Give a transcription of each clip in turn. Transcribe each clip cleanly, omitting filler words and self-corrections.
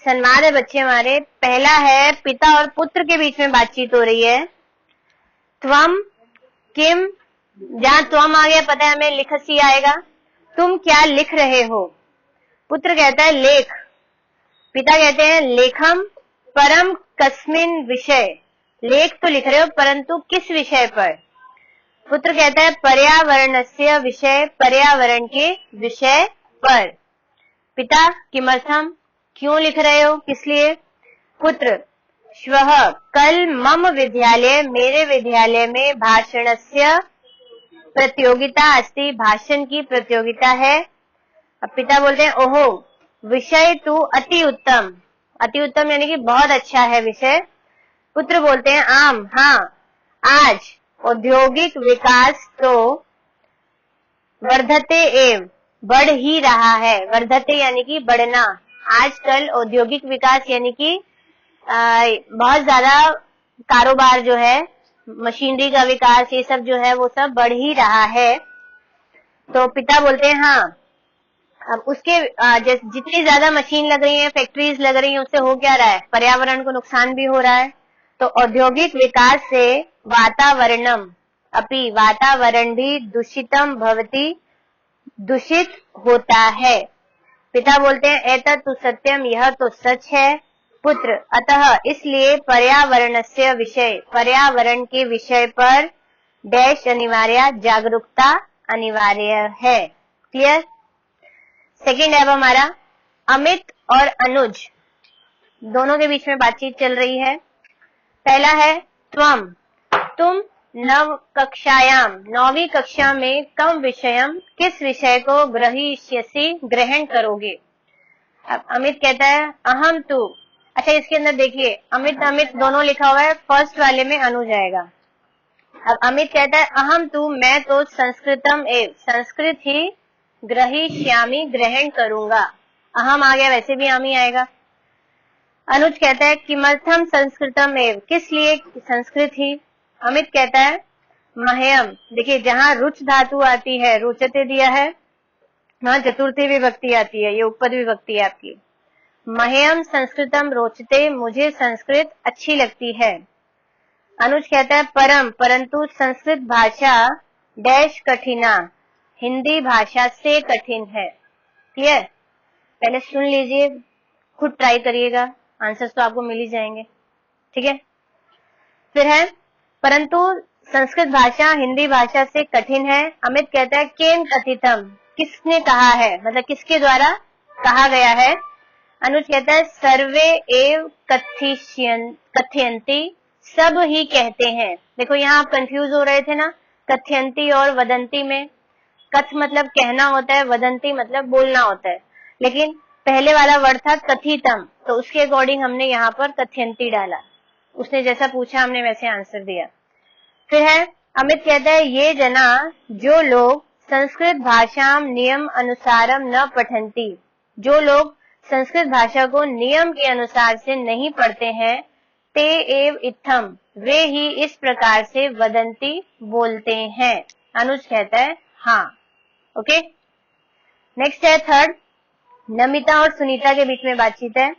संवाद है बच्चे हमारे। पहला है पिता और पुत्र के बीच में बातचीत हो रही है। त्वम किम, जहां त्वम आ गया पता है हमें लिखसी आएगा। तुम क्या लिख रहे हो? पुत्र कहता है लेख। पिता कहते हैं लेखम परम कस्मिन विषय, लेख तो लिख रहे हो परंतु किस विषय पर? पुत्र कहता है पर्यावरणस्य विषय, पर्यावरण के विषय पर। पिता किमर्थम, क्यों लिख रहे हो, किस लिए? पुत्र श्वः, कल मम विद्यालय, मेरे विद्यालय में भाषणस्य प्रतियोगिता अस्ति, भाषण की प्रतियोगिता है। अब पिता बोलते हैं ओहो विषय तु अति उत्तम, अति उत्तम यानी कि बहुत अच्छा है विषय। पुत्र बोलते हैं आम, हाँ, आज औद्योगिक विकास तो वर्धते एव, बढ़ ही रहा है। वर्धते यानी कि बढ़ना। आजकल औद्योगिक विकास यानी कि बहुत ज्यादा कारोबार जो है, मशीनरी का विकास, ये सब जो है वो सब बढ़ ही रहा है। तो पिता बोलते हैं हाँ। अब उसके जितनी ज्यादा मशीन लग रही है, फैक्ट्रीज लग रही है, उससे हो क्या रहा है? पर्यावरण को नुकसान भी हो रहा है। तो औद्योगिक विकास से वातावरणम अपि, वातावरण भी दूषितम भवति, दूषित होता है। पिता बोलते हैं एतत् तु सत्यम, यह तो सच है। पुत्र अतः इसलिए पर्यावरणस्य विषय, पर्यावरण के विषय पर डैश अनिवार्य, जागरूकता अनिवार्य है। क्लियर? सेकेंड है अब हमारा अमित और अनुज, दोनों के बीच में बातचीत चल रही है। पहला है त्वम, तुम नव कक्षायाम, 9वीं कक्षा में कम विषयम, किस विषय को ग्रहीष्यसि, ग्रहण करोगे? अब अमित कहता है अहम तु, अच्छा इसके अंदर देखिए अमित अमित दोनों लिखा हुआ है, फर्स्ट वाले में अनुज आएगा। अब अमित कहता है अहम तु, मैं तो संस्कृतम एव, संस्कृत ही ग्रहीष्यामि, ग्रहण करूंगा। अहम आ गया, वैसे भी आमी आएगा। अनुज कहता है किमर्थम संस्कृतम एव, किस लिए संस्कृत ही? अमित कहता है मह्यम, देखिए जहां रुच धातु आती है, रुचते दिया है, वहां चतुर्थी विभक्ति आती है, ये उपपद विभक्ति है आपकी। मह्यम संस्कृतम रोचते, मुझे संस्कृत अच्छी लगती है। अनुज कहता है परम, परंतु संस्कृत भाषा डैश कठिना, हिंदी भाषा से कठिन है। क्लियर? पहले सुन लीजिए, खुद ट्राई करिएगा, आंसर्स तो आपको मिल ही जाएंगे। ठीक है? फिर है परंतु संस्कृत भाषा हिंदी भाषा से कठिन है। अमित कहता है केन कथितम, किसने कहा है, मतलब किसके द्वारा कहा गया है? अनुज कहता है सर्वे एव कथयंती, सब ही कहते हैं। देखो यहाँ आप कंफ्यूज हो रहे थे ना, कथयंती और वदंती में। कथ मतलब कहना होता है, वदंती मतलब बोलना होता है, लेकिन पहले वाला वर्ड था कथितम, तो उसके अकॉर्डिंग हमने यहाँ पर कथयंती डाला। उसने जैसा पूछा हमने वैसे आंसर दिया। फिर है अमित कहता है ये जना, जो लोग संस्कृत भाषा नियम अनुसारम न पठंती, जो लोग संस्कृत भाषा को नियम के अनुसार से नहीं पढ़ते हैं, ते एव इत्थम, वे ही इस प्रकार से वदंती बोलते हैं। अनुज कहता है हाँ। ओके, नेक्स्ट है थर्ड, नमिता और सुनीता के बीच में बातचीत है।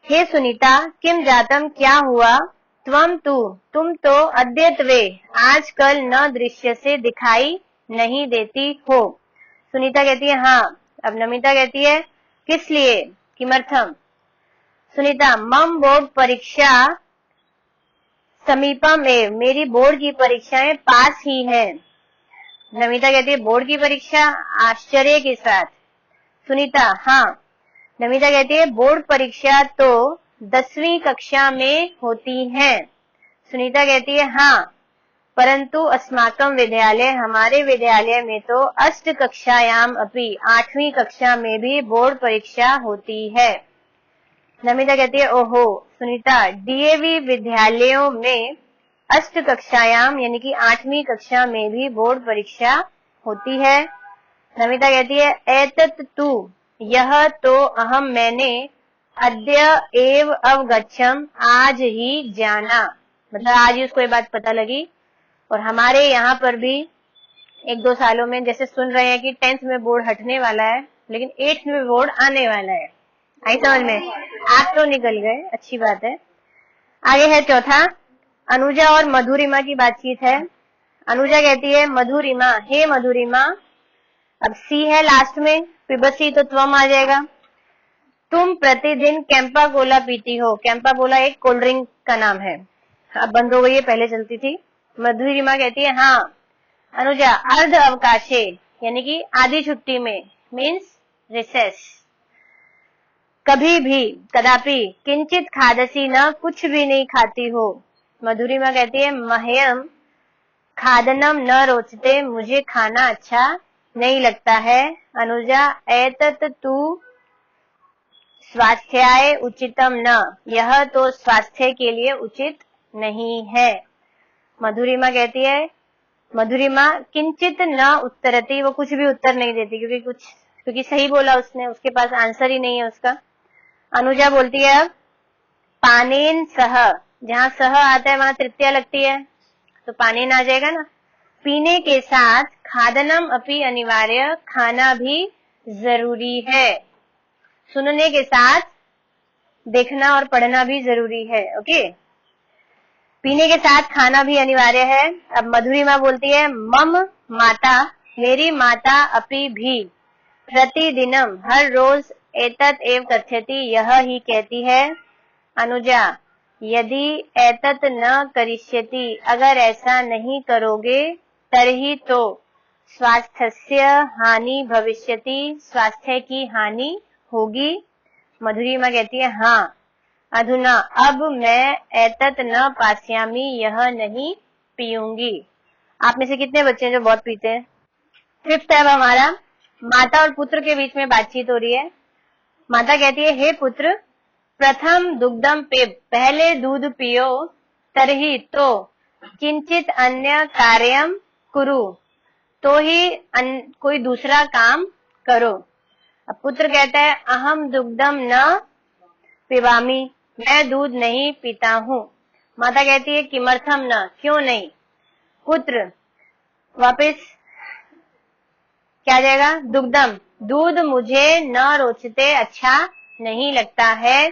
हे सुनीता किम जातम, क्या हुआ? त्वम तु, तुम तो अद्यत्वे, आजकल न दृश्य से, दिखाई नहीं देती हो। सुनीता कहती है हाँ। अब नमिता कहती है किस लिए, किमर्थम? सुनीता मम बोर्ड परीक्षा समीपम एव, मेरी बोर्ड की परीक्षाएं पास ही है। नमिता कहती है बोर्ड की परीक्षा, आश्चर्य के साथ। सुनीता हाँ। नमिता कहती है बोर्ड परीक्षा तो 10वीं कक्षा में होती है। सुनीता कहती है हाँ, परंतु अस्माकम विद्यालय, हमारे विद्यालय में तो अष्ट कक्षायाम अपि, 8वीं कक्षा में भी बोर्ड परीक्षा होती है। नमिता कहती है ओहो। सुनीता डीएवी विद्यालयों में अष्ट कक्षायाम यानी कि 8वीं कक्षा में भी बोर्ड परीक्षा होती है। नमिता कहती है एतत् तु, यह तो अहम, मैंने, अद्य एव अवगच्छम, आज ही जाना, मतलब आज ही उसको ये बात पता लगी। और हमारे यहाँ पर भी 1-2 सालों में जैसे सुन रहे हैं कि 10th में बोर्ड हटने वाला है, लेकिन 8th में बोर्ड आने वाला है। आई समझ में? आप तो निकल गए, अच्छी बात है। आगे है चौथा, अनुजा और मधुरिमा की बातचीत है। अनुजा कहती है मधुरिमा, हे मधुरिमा, अब सी है लास्ट में, पिबसी तो त्वम आ जाएगा। तुम प्रतिदिन कैंपा कोला पीती हो। कैंपा कोला एक कोल्ड ड्रिंक का नाम है, अब बंद हो गई है, पहले चलती थी। मधुरिमा कहती है हाँ। अनुजा, अर्ध अवकाशे यानी कि आधी छुट्टी में, मीन्स रिसेस, कभी भी, कदापि, किंचित खादसी न, कुछ भी नहीं खाती हो। मधुरिमा कहती है मह्यम खादनम न रोचते, मुझे खाना अच्छा नहीं लगता है। अनुजा, एतत तु स्वास्थ्याय उचितम न, यह तो स्वास्थ्य के लिए उचित नहीं है। मधुरिमा कहती है, मधुरिमा किंचित न उत्तरती, वो कुछ भी उत्तर नहीं देती क्योंकि सही बोला उसने, उसके पास आंसर ही नहीं है उसका। अनुजा बोलती है अब पानेन सह, जहां सह आता है वहां तृतीया लगती है तो पानेन आ जाएगा ना। पीने के साथ खादनम अपि अनिवार्य, खाना भी जरूरी है। सुनने के साथ देखना और पढ़ना भी जरूरी है। ओके, पीने के साथ खाना भी अनिवार्य है। अब मधुरिमा बोलती है मम माता, मेरी माता अपि भी, प्रतिदिनम, हर रोज, एतत एव कथ्यति, यह ही कहती है। अनुजा, यदि एतत न करिष्यति, अगर ऐसा नहीं करोगे, तर्हि तो स्वास्थ्यस्य हानि भविष्यति, स्वास्थ्य की हानि होगी। मधुरिमा कहती है हाँ। अधुना, अब मैं एतत न पास्यामि, यह नहीं पीऊंगी। आप में से कितने बच्चे हैं जो बहुत पीते हैं? फिफ्थ है हमारा, माता और पुत्र के बीच में बातचीत हो रही है। माता कहती है हे पुत्र, प्रथम दुग्धम पिब, पहले दूध पियो, तरही तो किंचित अन्य कार्यम कुरु, तो ही कोई दूसरा काम करो। अब पुत्र कहता है अहम दुग्धम न पिबामी, मैं दूध नहीं पीता हूँ। माता कहती है किमर्थम न, क्यों नहीं। पुत्र वापस क्या जाएगा, दुग्धम, दूध मुझे न रोचते, अच्छा नहीं लगता है।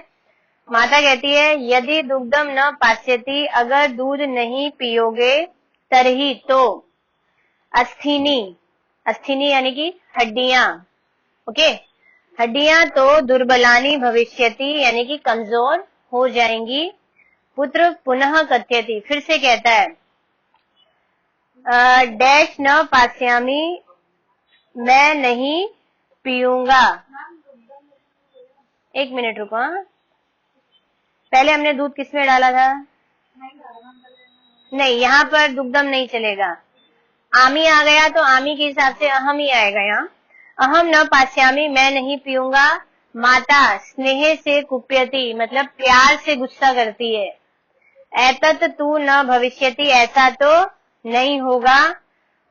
माता कहती है यदि दुग्धम न पास्यति, अगर दूध नहीं पियोगे, तरही तो अस्थिनी, अस्थिनी यानी कि हड्डियां, ओके, हड्डियां तो दुर्बलानी भविष्यति, यानी कि कमजोर हो जाएंगी। पुत्र पुनः कथ्यति, फिर से कहता है डैश न पास्यामी, मैं नहीं पीऊंगा। एक मिनट रुको, पहले हमने दूध किसमें डाला था? नहीं, यहाँ पर दुग्धम नहीं चलेगा, आमी आ गया तो आमी के हिसाब से अहम ही आएगा यहाँ। अहम न पास्यामी, मैं नहीं पीऊंगा। माता स्नेह से कुप्यति, मतलब प्यार से गुस्सा करती है। एतत तू न भविष्यति, ऐसा तो नहीं होगा।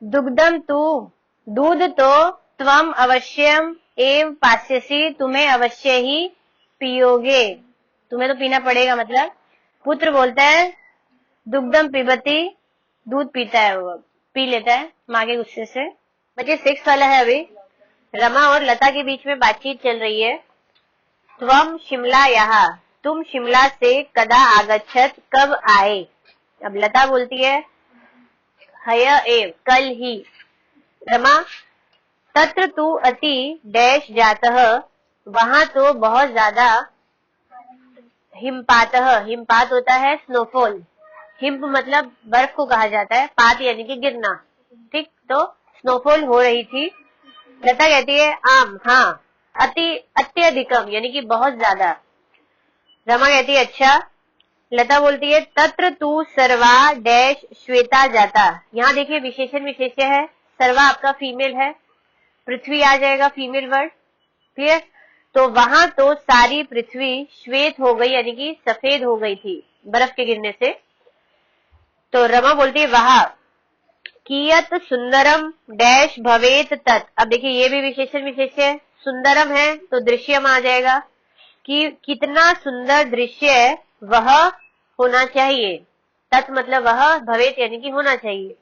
दुग्धम तू, दूध तो त्वम अवश्यम एव पास्यसि, तुम्हें अवश्य ही पियोगे, तुम्हें तो पीना पड़ेगा। मतलब पुत्र बोलता है दुग्धम पिबती, दूध पीता है, वो पी लेता है माँ के गुस्से से। बच्चे 6 वाला है, अभी रमा और लता के बीच में बातचीत चल रही है। त्वम शिमला यहाँ, तुम शिमला से कदा आगच्छत, कब आए। अब लता बोलती है हय एव, कल ही। रमा, तत्र तू अति डैश जातः, वहां तो बहुत ज्यादा हिमपातः, हिमपात होता है स्नोफॉल, हिम मतलब बर्फ को कहा जाता है, पात यानी कि गिरना, ठीक, तो स्नोफॉल हो रही थी। लता कहती है आम, हाँ, अति अत्यधिकम यानी कि बहुत ज्यादा। रमा कहती है अच्छा। लता बोलती है तत्र तू सर्वा डैश श्वेता जाता, यहाँ देखिए विशेषण विशेष्य है, सर्वा आपका फीमेल है, पृथ्वी आ जाएगा फीमेल वर्ड, क्लियर। तो वहां तो सारी पृथ्वी श्वेत हो गई, यानी कि सफेद हो गई थी बर्फ के गिरने से। तो रमा बोलती है वहां कियत सुंदरम डैश भवेत तत्, अब देखिए ये भी विशेषण विशेष्य है, सुंदरम है तो दृश्यम आ जाएगा कि कितना सुंदर दृश्य वह होना चाहिए। तत् मतलब वह, भवेत यानी कि होना चाहिए।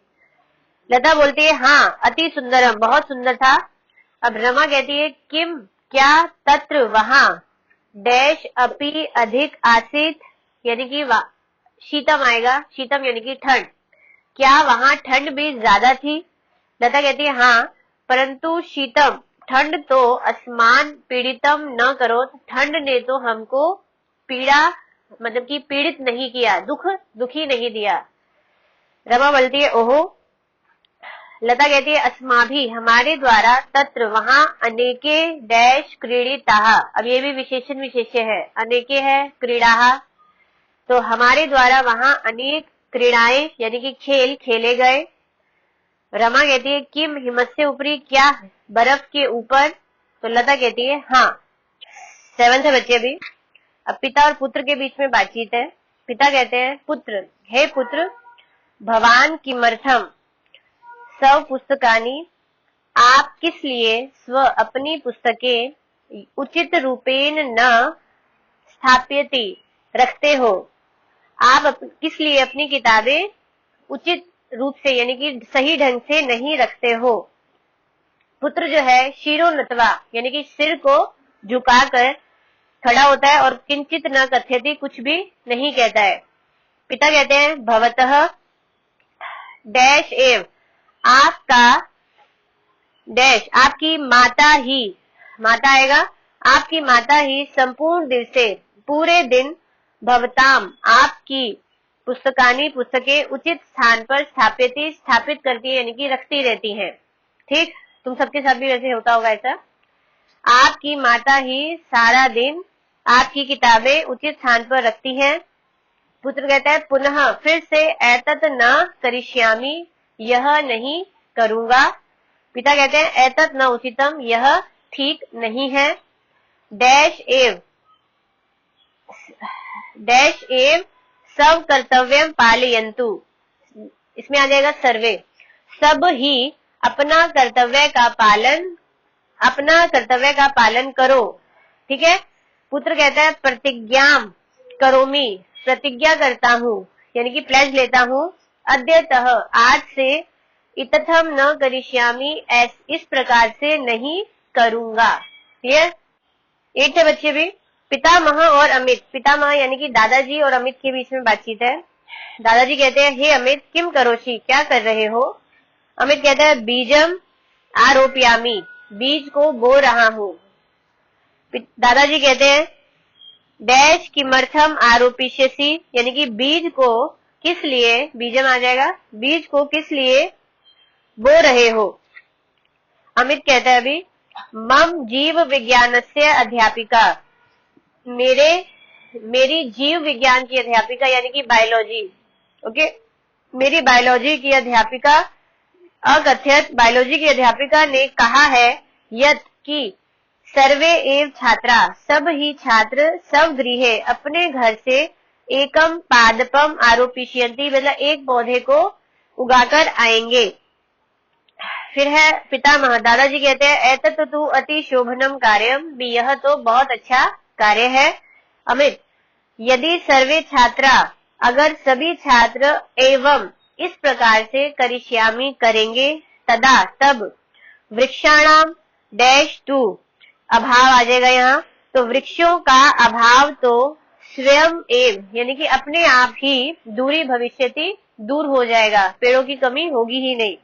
लता बोलती है हाँ, अति सुंदरम, बहुत सुंदर था। अब रमा कहती है किम, क्या, तत्र वहां, डैश अपि अधिक आसीत, यानी कि शीतम आएगा, शीतम यानी कि ठंड, क्या वहां ठंड भी ज्यादा थी? लता कहती है हाँ, परंतु शीतम ठंड तो अस्मान पीड़ितम न करो, ठंड ने तो हमको पीड़ा मतलब कि पीड़ित नहीं किया, दुखी नहीं दिया। रमा बोलती है ओहो। लता कहती है अस्माभि हमारे द्वारा, तत्र वहां, अनेके डैश क्रीडिताः, अब ये भी विशेषण विशेष्य है, अनेके है, क्रीडाः तो हमारे द्वारा वहां अनेक क्रीड़ाएं यानी कि खेल खेले गए। रमा कहती है किम हिमस्य ऊपरी, क्या बर्फ के ऊपर? तो लता कहती है हाँ। 7th है बच्चे भी। अब पिता और पुत्र के बीच में बातचीत है। पिता कहते हैं पुत्र, हे पुत्र, भवान किमर्थम स्व पुस्तकानि, आप किस लिए स्व अपनी पुस्तकें उचित रूपेण न स्थाप्यति रखते हो, आप किस लिए अपनी किताबें उचित रूप से यानी कि सही ढंग से नहीं रखते हो। पुत्र जो है शिरो नत्वा यानी कि सिर को झुकाकर खड़ा होता है और किंचित न कथ्यति, कुछ भी नहीं कहता है। पिता कहते हैं भवतः डैश एव, आपका डैश आपकी माता ही, माता आएगा, आपकी माता ही संपूर्ण दिल से पूरे दिन भवताम आपकी पुस्तकानी पुस्तकें उचित स्थान पर स्थापित करती है यानी कि रखती रहती हैं। ठीक, तुम सबके साथ भी वैसे होता होगा ऐसा। आपकी माता ही सारा दिन आपकी किताबें उचित स्थान पर रखती हैं। पुत्र कहता है पुनः फिर से एतत न करिष्यामि, यह नहीं करूंगा। पिता कहते हैं एतत न उचितम, यह ठीक नहीं है। डैश एव सब कर्तव्यम पालयन्तु, इसमें आ जाएगा सर्वे, सब ही अपना कर्तव्य का पालन करो। ठीक है। पुत्र कहता है प्रतिज्ञाम करोमि, प्रतिज्ञा करता हूँ यानी कि प्लेज लेता हूँ। अद्यतः आज से इतथम न करिष्यामि, इस प्रकार से नहीं करूंगा। क्लियर। 8 है बच्चे भी। पितामह और अमित, पितामह यानी कि दादाजी और अमित के बीच में बातचीत है। दादाजी कहते हैं हे अमित किम करोषि, क्या कर रहे हो? अमित कहता है बीजम आरोपयामी, बीज को बो रहा हूँ। दादाजी कहते हैं डैश किमर्थम आरोपिष्यसि, यानी कि बीज को किस लिए, बीजम आ जाएगा, बीज को किस लिए बो रहे हो? अमित कहता है अभी मम जीव विज्ञानस्य अध्यापिका, मेरी जीव विज्ञान की अध्यापिका यानी कि बायोलॉजी, ओके, मेरी बायोलॉजी की अध्यापिका अकथ्यत, बायोलॉजी की अध्यापिका ने कहा है यत कि सर्वे एव छात्रा, सब ही छात्र सब गृहे अपने घर से एकम पादपम आरोपिष्यन्ति, मतलब एक पौधे को उगाकर आएंगे। फिर है पितामह, दादाजी कहते हैं एतत् तु अति शोभनम कार्यम, भी यह तो बहुत अच्छा कार्य है। अमित यदि सर्वे छात्रा, अगर सभी छात्र एवं इस प्रकार से करिष्यामि करेंगे, तदा तब वृक्षाणाम डैश टू, अभाव आ जाएगा यहाँ, तो वृक्षों का अभाव तो स्वयं एव यानी कि अपने आप ही दूरी भविष्यति, दूर हो जाएगा, पेड़ों की कमी होगी ही नहीं।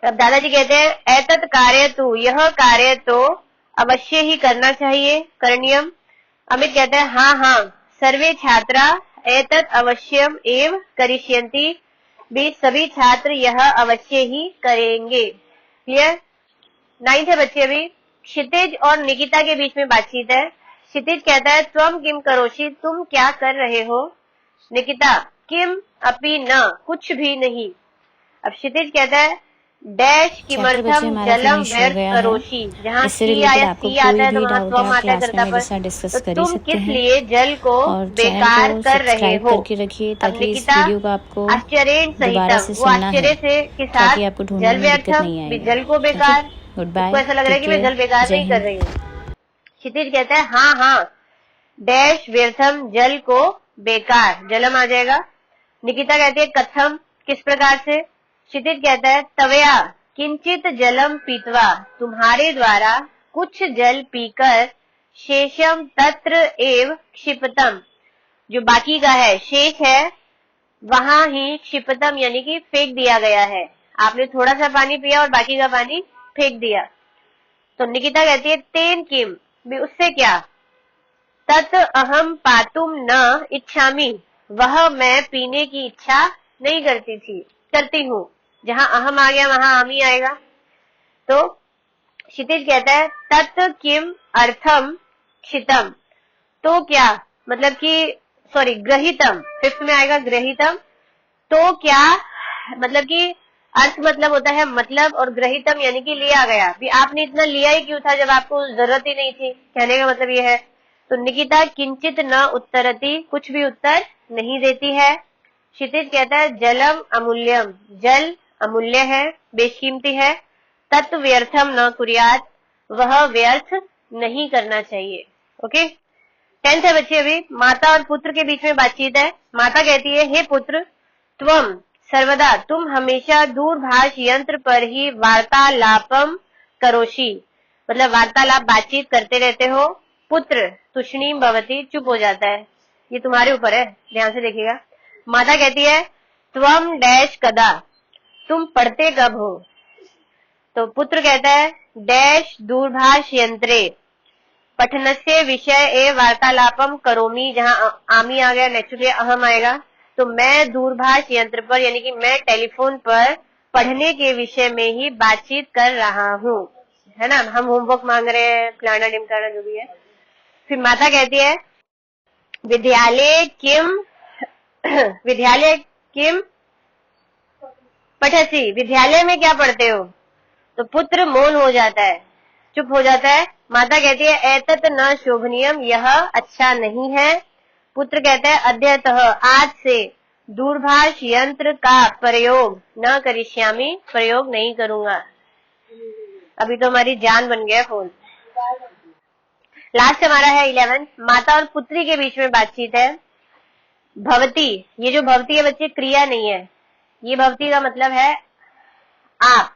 अब दादाजी कहते हैं एतत् कार्य तु, यह कार्य तो अवश्य ही करना चाहिए, करणीयम। अमित कहते हैं हाँ हाँ, सर्वे छात्रा एतत् अवश्यम एव करिष्यन्ति, भी सभी छात्र यह अवश्य ही करेंगे। क्लियर। 9th है बच्चे अभी। क्षितिज और निकिता के बीच में बातचीत है। क्षितिज कहता है त्वम किम करोषि, तुम क्या कर रहे हो? निकिता किम अपि न, कुछ भी नहीं। अब क्षितिज कहता है डैश किमर्थम जलम व्यर्थ करोषि, जहाँ सी आता है तो वहाँ त्वम आता है कर्ता पर, तो तुम किस लिए जल को बेकार कर रहे हो? अब निकिता आश्चर्य सहितम, वो आश्चर्य से के साथ जल व्यर्थम, जल को बेकार, उसको ऐसा लग रहा है कि मैं जल बेकार नहीं कर रही हूँ। क्षितिज कहता है हाँ हाँ, डैश व्यर्थम, जल को बेकार, जलम आ जाएगा। निकिता कहती है कथम, किस प्रकार से? क्षितिज कहता है तवया किंचित जलम पीतवा, तुम्हारे द्वारा कुछ जल पीकर शेषम तत्र एव क्षिपतम, जो बाकी का है, शेष है, वहां ही क्षिपतम यानी कि फेंक दिया गया है। आपने थोड़ा सा पानी पिया और बाकी का पानी फेंक दिया। तो निकिता कहती है तेन किम, भी उससे क्या, तत् अहम पातुम न इच्छामि, वह मैं पीने की इच्छा नहीं करती हूँ। जहां अहम आ गया वहां आमी आएगा। तो क्षितिज कहता है तत् किम अर्थम क्षितम, तो क्या, मतलब कि सॉरी ग्रहितम, फिफ्थ में आएगा ग्रहितम, तो क्या मतलब कि अर्थ मतलब होता है मतलब, और ग्रहितम यानी कि लिया गया। भी आपने इतना लिया ही क्यों था जब आपको जरूरत ही नहीं थी, कहने का मतलब ये है। तो निकिता किंचित न उत्तरति, कुछ भी उत्तर नहीं देती है। क्षितिज कहता है जलम अमूल्यम, जल अमूल्य है, बेशकीमती है। तत्व व्यर्थम न कुर्यात, वह व्यर्थ नहीं करना चाहिए। ओके, 10th है बच्चे। अभी माता और पुत्र के बीच में बातचीत है। माता कहती है हे पुत्र, त्वम सर्वदा, तुम हमेशा दूरभाष यंत्र पर ही वार्तालापम करोषि, मतलब वार्तालाप बातचीत करते रहते हो। पुत्र तुष्णीम भवती, चुप हो जाता है। ये तुम्हारे ऊपर है, ध्यान से देखिएगा। माता कहती है त्वम डैश कदा, तुम पढ़ते कब हो। तो पुत्र कहता है डैश दूरभाष यंत्रे पठनस्य विषय ए वार्तालापम करोमी, जहां आमी आ गया नेचुरली अहम आएगा। तो मैं दूरभाष यंत्र पर यानी कि मैं टेलीफोन पर पढ़ने के विषय में ही बातचीत कर रहा हूँ, है ना। हम होमवर्क मांग रहे हैं, फलाना ढिमकाना जो भी है। फिर माता कहती है विद्यालय किम पठसी, विद्यालय में क्या पढ़ते हो। तो पुत्र मौन हो जाता है, चुप हो जाता है। माता कहती है एतत न शोभनीयम, यह अच्छा नहीं है। पुत्र कहता है अद्यतः, आज से दूरभाष यंत्र का प्रयोग न करिष्यामि, प्रयोग नहीं करूंगा। अभी तो हमारी जान बन गया फोन। लास्ट हमारा है 11। माता और पुत्री के बीच में बातचीत है। भवती, ये जो भवती है बच्चे क्रिया नहीं है, ये भवती का मतलब है आप।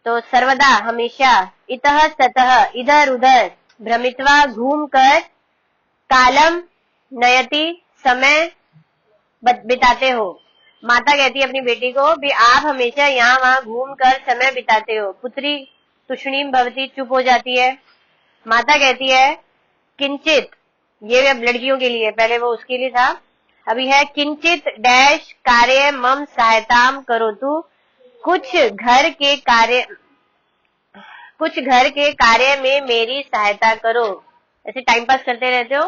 तो सर्वदा हमेशा, इतः ततः इधर उधर, भ्रमित्वा घूम कर, कालम नयति समय बिताते हो। माता कहती है अपनी बेटी को भी आप हमेशा यहाँ वहां घूम कर समय बिताते हो। पुत्री तुष्णीम भवती, चुप हो जाती है। माता कहती है किंचित, ये अब लड़कियों के लिए, पहले वो उसके लिए था, अभी है किंचित डैश कार्य मम सहायताम करो तू, कुछ घर के कार्य में मेरी सहायता करो। ऐसे टाइम पास करते रहते हो।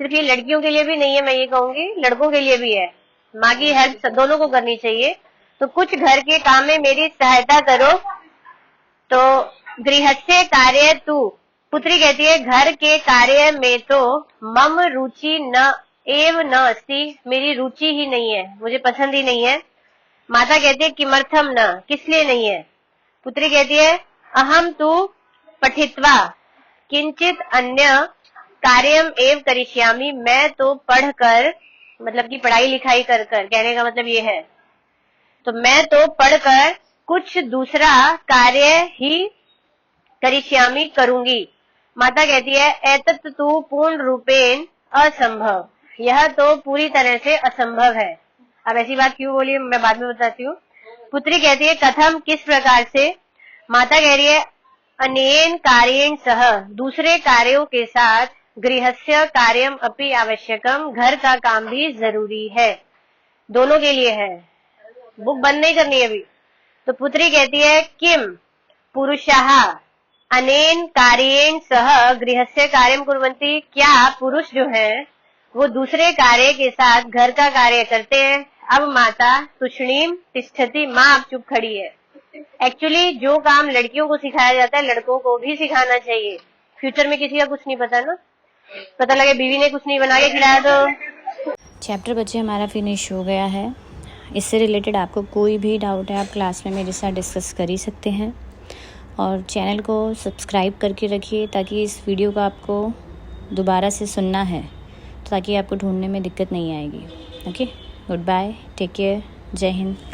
सिर्फ ये लड़कियों के लिए भी नहीं है, मैं ये कहूंगी लड़कों के लिए भी है। माँ की हेल्प दोनों को करनी चाहिए। तो कुछ घर के काम में मेरी सहायता करो। तो गृहस्य कार्य तू, पुत्री कहती है घर के कार्य में तो मम रुचि न एव न अस्ति, मेरी रुचि ही नहीं है, मुझे पसंद ही नहीं है। माता कहती है किमर्थम न, किस लिए नहीं है। पुत्री कहती है अहम तू पठित्वा किंचित अन्य कार्यम एव करिष्यामि, मैं तो पढ़कर, मतलब कि पढ़ाई लिखाई कर कर, कहने का मतलब ये है। तो मैं तो पढ़कर कुछ दूसरा कार्य ही करिष्यामि, करूंगी। माता कहती है एतत् तु पूर्ण रूपेण असंभव, यह तो पूरी तरह से असंभव है। अब ऐसी बात क्यों बोली मैं बाद में बताती हूँ। पुत्री कहती है कथम, किस प्रकार से। माता कह रही है अनेन कार्येण सह, दूसरे कार्यों के साथ, गृहस्य कार्यम अपि आवश्यकम, घर का काम भी जरूरी है, दोनों के लिए है। बुक बंद नहीं करनी है अभी। तो पुत्री कहती है किम पुरुषाः अनेन कार्येण सह गृहस्य कार्यम कुर्वन्ति, क्या पुरुष जो है वो दूसरे कार्य के साथ घर का कार्य करते हैं। अब माता तुष्णीम तिष्ठति, माँ अब चुप खड़ी है। एक्चुअली जो काम लड़कियों को सिखाया जाता है लड़कों को भी सिखाना चाहिए। फ्यूचर में किसी का कुछ नहीं पता ना, पता लगे बीवी ने कुछ नहीं बना के खिलाया तो। चैप्टर बच्चे हमारा फिनिश हो गया है। इससे रिलेटेड आपको कोई भी डाउट है आप क्लास में मेरे साथ डिस्कस कर ही सकते हैं। और चैनल को सब्सक्राइब करके रखिए ताकि इस वीडियो को आपको दोबारा से सुनना है, ताकि आपको ढूंढने में दिक्कत नहीं आएगी। Okay, good bye, take care, जय हिंद।